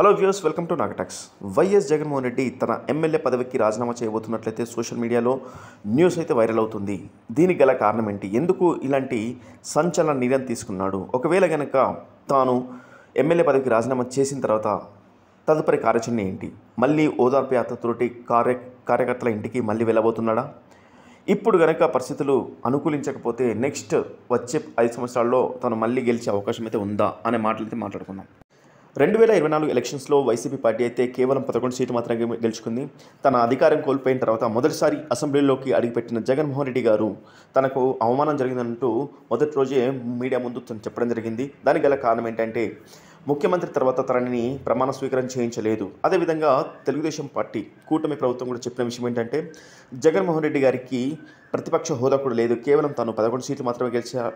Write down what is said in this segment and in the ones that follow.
Hello viewers, welcome to NagaTalks. YS Jaganmohan Reddy తన MLA పదవికి రాజీనామా చేయబోతున్నట్లయితే సోషల్ మీడియాలో న్యూస్ అయితే వైరల్ అవుతుంది. దీనికి గల కారణం ఏంటి? ఎందుకు ఇలాంటి సంచలన నిర్ణయం తీసుకున్నాడు? ఒకవేళ కనుక తాను ఎమ్మెల్యే పదవికి రాజీనామా చేసిన తర్వాత తదుపరి కార్యాచరణ ఏంటి? మళ్ళీ ఓదార్పు యాత్రతోటి కార్యకర్తల ఇంటికి మళ్ళీ వెళ్ళబోతున్నాడా? ఇప్పుడు కనుక పరిస్థితులు అనుకూలించకపోతే నెక్స్ట్ వచ్చే 5 సంవత్సరాల్లో తను మళ్ళీ గెలిచే అవకాశం అయితే ఉందా అనే మాటలు అయితే మాట్లాడుకుందాం. 2024 ఎలక్షన్స్లో వైసీపీ పార్టీ అయితే కేవలం 11 సీట్లు మాత్రమే గెలుచుకుంది. తన అధికారం కోల్పోయిన తర్వాత మొదటిసారి అసెంబ్లీలోకి అడుగుపెట్టిన జగన్మోహన్ రెడ్డి గారు తనకు అవమానం జరిగిందంటూ మొదటి రోజే మీడియా ముందు తను చెప్పడం జరిగింది. దానికి గల కారణం ఏంటంటే ముఖ్యమంత్రి తర్వాత తనని ప్రమాణ స్వీకారం చేయించలేదు. అదేవిధంగా తెలుగుదేశం పార్టీ కూటమి ప్రభుత్వం కూడా చెప్పిన విషయం ఏంటంటే జగన్మోహన్ రెడ్డి గారికి ప్రతిపక్ష హోదా కూడా లేదు, కేవలం తను 11 సీట్లు మాత్రమే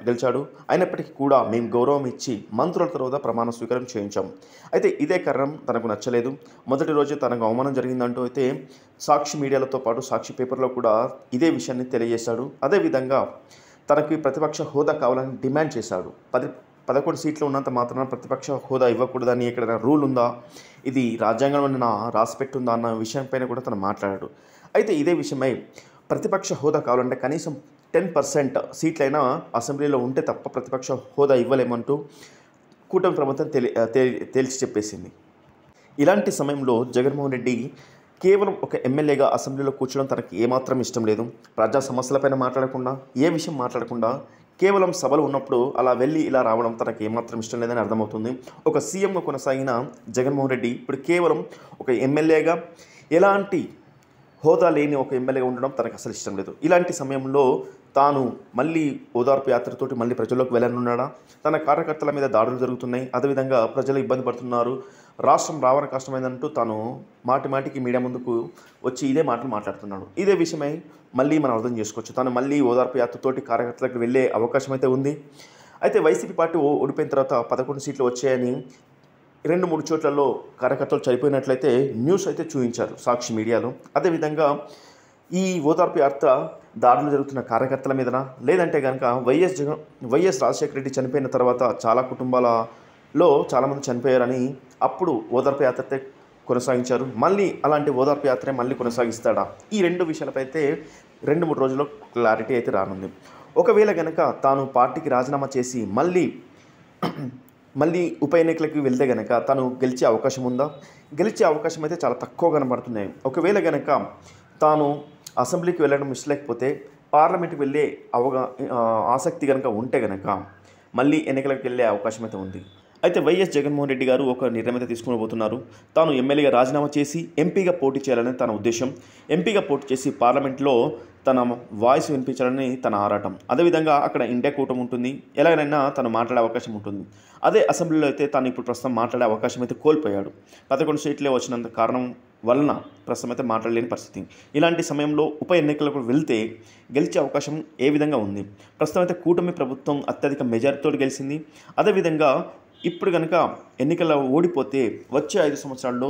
గెలిచాడు. అయినప్పటికీ కూడా మేము గౌరవం ఇచ్చి మంత్రుల తర్వాత ప్రమాణ స్వీకారం చేయించాం. అయితే ఇదే కారణం తనకు నచ్చలేదు. మొదటి రోజు తనకు అవమానం జరిగిందంటూ అయితే సాక్షి మీడియాలతో పాటు సాక్షి పేపర్లో కూడా ఇదే విషయాన్ని తెలియజేశాడు. అదేవిధంగా తనకి ప్రతిపక్ష హోదా కావాలని డిమాండ్ చేశాడు. 11 సీట్లు ఉన్నంత మాత్రాన ప్రతిపక్ష హోదా ఇవ్వకూడదని ఎక్కడైనా రూల్ ఉందా, ఇది రాజ్యాంగంలో రాసిపెట్టుందా అన్న విషయంపైన కూడా తను మాట్లాడాడు. అయితే ఇదే విషయమై ప్రతిపక్ష హోదా కావాలంటే కనీసం 10% సీట్లైనా అసెంబ్లీలో ఉంటే తప్ప ప్రతిపక్ష హోదా ఇవ్వలేమంటూ కూటమి ప్రభుత్వం తేల్చి చెప్పేసింది. ఇలాంటి సమయంలో జగన్మోహన్ రెడ్డి కేవలం ఒక ఎమ్మెల్యేగా అసెంబ్లీలో కూర్చోవడం తనకి ఏమాత్రం ఇష్టం లేదు. ప్రజా సమస్యలపైన మాట్లాడకుండా, ఏ విషయం మాట్లాడకుండా కేవలం సభలు ఉన్నప్పుడు అలా వెళ్ళి ఇలా రావడం తనకు ఏమాత్రం ఇష్టం లేదని అర్థమవుతుంది. ఒక సీఎంగా కొనసాగిన జగన్మోహన్ రెడ్డి ఇప్పుడు కేవలం ఒక ఎమ్మెల్యేగా ఎలాంటి హోదా లేని ఒక ఎమ్మెల్యేగా ఉండడం తనకు అసలు ఇష్టం లేదు. ఇలాంటి సమయంలో తాను మళ్ళీ ఓదార్పు యాత్రతోటి మళ్ళీ ప్రజల్లోకి వెళ్ళనున్నాడా? తన కార్యకర్తల మీద దాడులు జరుగుతున్నాయి, అదేవిధంగా ప్రజలు ఇబ్బంది పడుతున్నారు, రాష్ట్రం రావడం కష్టమైందంటూ తాను మాటికి మీడియా ముందుకు వచ్చి ఇదే మాటలు మాట్లాడుతున్నాడు. ఇదే విషయమై మళ్ళీ మనం అర్థం చేసుకోవచ్చు, తాను మళ్ళీ ఓదార్పు యాత్రతోటి కార్యకర్తలకు వెళ్ళే అవకాశం అయితే ఉంది. అయితే వైసీపీ పార్టీ ఓడిపోయిన తర్వాత 11 సీట్లు వచ్చాయని 2-3 చోట్లలో కార్యకర్తలు చనిపోయినట్లయితే న్యూస్ అయితే చూపించారు సాక్షి మీడియాలో. అదేవిధంగా ఈ ఓదార్పు యాత్ర దాడులు జరుగుతున్న కార్యకర్తల మీదన, లేదంటే కనుక వైఎస్ రాజశేఖర రెడ్డి చనిపోయిన తర్వాత చాలా కుటుంబాలలో చాలామంది చనిపోయారని అప్పుడు ఓదార్పు యాత్ర కొనసాగించారు. మళ్ళీ అలాంటి ఓదార్పు యాత్రే మళ్ళీ కొనసాగిస్తాడా? ఈ 2 విషయాలపై అయితే 2-3 రోజుల్లో క్లారిటీ అయితే రానుంది. ఒకవేళ కనుక తాను పార్టీకి రాజీనామా చేసి మళ్ళీ ఉప ఎన్నికలకు వెళ్తే కనుక తను గెలిచే అవకాశం ఉందా? గెలిచే అవకాశం అయితే చాలా తక్కువ కనబడుతున్నాయి. ఒకవేళ కనుక తాను అసెంబ్లీకి వెళ్ళడం ఇష్టం లేకపోతే పార్లమెంట్కి వెళ్ళే ఆసక్తి కనుక ఉంటే కనుక మళ్ళీ ఎన్నికలకు వెళ్ళే అవకాశం అయితే ఉంది. అయితే వైఎస్ జగన్మోహన్ రెడ్డి గారు ఒక నిర్ణయం అయితే తీసుకునబోతున్నారు. తాను ఎమ్మెల్యేగా రాజీనామా చేసి ఎంపీగా పోటీ చేయాలని తన ఉద్దేశం. ఎంపీగా పోటీ చేసి పార్లమెంట్లో తన వాయిస్ వినిపించాలని తన ఆరాటం. అదేవిధంగా అక్కడ ఇండియా కూటమి ఉంటుంది, ఎలాగైనా తను మాట్లాడే అవకాశం ఉంటుంది. అదే అసెంబ్లీలో అయితే తను ఇప్పుడు ప్రస్తుతం మాట్లాడే అవకాశం అయితే కోల్పోయాడు. 11 సీట్లే వచ్చినంత కారణం వలన ప్రస్తుతం అయితే మాట్లాడలేని పరిస్థితి. ఇలాంటి సమయంలో ఉప ఎన్నికలకు వెళ్తే గెలిచే అవకాశం ఏ విధంగా ఉంది? ప్రస్తుతం అయితే కూటమి ప్రభుత్వం అత్యధిక మెజారిటీతో గెలిచింది. అదేవిధంగా ఇప్పుడు కనుక ఎన్నికల్లో ఓడిపోతే వచ్చే 5 సంవత్సరాల్లో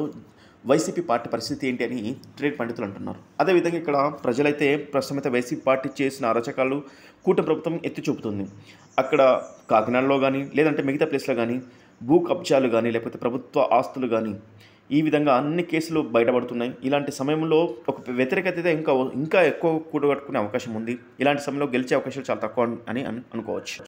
వైసీపీ పార్టీ పరిస్థితి ఏంటి అని ట్రేడ్ పండితులు అంటున్నారు. అదేవిధంగా ఇక్కడ ప్రజలైతే ప్రస్తుతం అయితే వైసీపీ పార్టీ చేసిన అరాచకాలు కూటమి ప్రభుత్వం ఎత్తి చూపుతుంది. అక్కడ కాకినాడలో కానీ, లేదంటే మిగతా ప్లేస్లో కానీ భూ కబ్జాలు కానీ, లేకపోతే ప్రభుత్వ ఆస్తులు కానీ, ఈ విధంగా అన్ని కేసులు బయటపడుతున్నాయి. ఇలాంటి సమయంలో ఒక వ్యతిరేకత ఇంకా ఎక్కువ కూడగట్టుకునే అవకాశం ఉంది. ఇలాంటి సమయంలో గెలిచే అవకాశాలు చాలా తక్కువ అని అనుకోవచ్చు.